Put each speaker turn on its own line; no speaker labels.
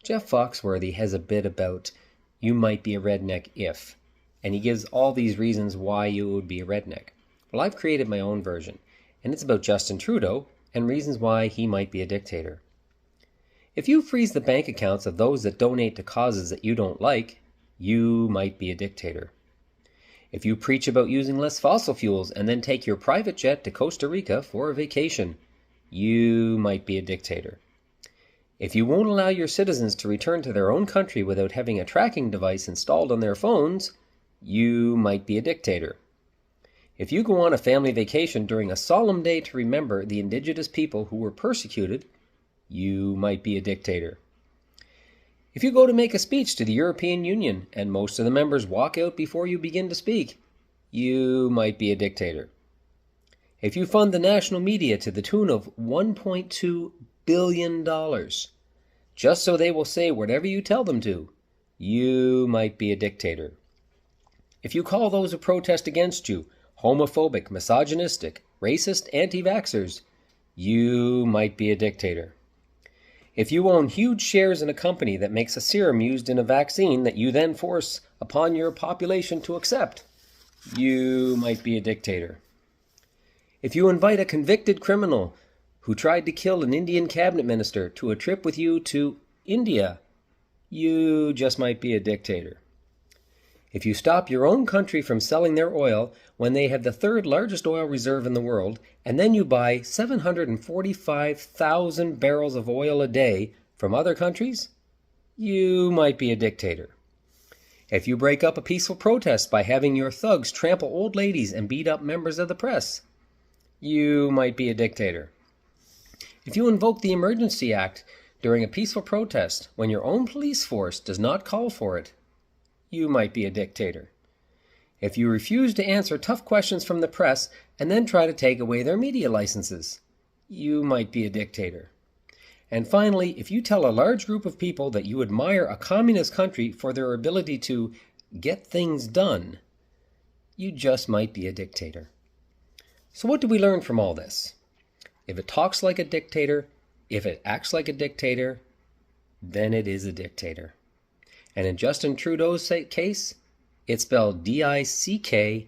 Jeff Foxworthy has a bit about you might be a redneck if, and he gives all these reasons why you would be a redneck. Well, I've created my own version, and it's about Justin Trudeau and reasons why he might be a dictator. If you freeze the bank accounts of those that donate to causes that you don't like, you might be a dictator. If you preach about using less fossil fuels and then take your private jet to Costa Rica for a vacation, you might be a dictator. If you won't allow your citizens to return to their own country without having a tracking device installed on their phones, you might be a dictator. If you go on a family vacation during a solemn day to remember the indigenous people who were persecuted, you might be a dictator. If you go to make a speech to the European Union and most of the members walk out before you begin to speak, you might be a dictator. If you fund the national media to the tune of $1.2 billion, just so they will say whatever you tell them to, you might be a dictator. If you call those who protest against you homophobic, misogynistic, racist, anti-vaxxers, you might be a dictator. If you own huge shares in a company that makes a serum used in a vaccine that you then force upon your population to accept, you might be a dictator. If you invite a convicted criminal who tried to kill an Indian cabinet minister to a trip with you to India, you just might be a dictator. If you stop your own country from selling their oil when they have the third largest oil reserve in the world, and then you buy 745,000 barrels of oil a day from other countries, you might be a dictator. If you break up a peaceful protest by having your thugs trample old ladies and beat up members of the press, you might be a dictator. If you invoke the Emergency Act during a peaceful protest when your own police force does not call for it, you might be a dictator. If you refuse to answer tough questions from the press and then try to take away their media licenses, you might be a dictator. And finally, if you tell a large group of people that you admire a communist country for their ability to get things done, you just might be a dictator. So what do we learn from all this? If it talks like a dictator, if it acts like a dictator, then it is a dictator. And in Justin Trudeau's case, it's spelled Dictator.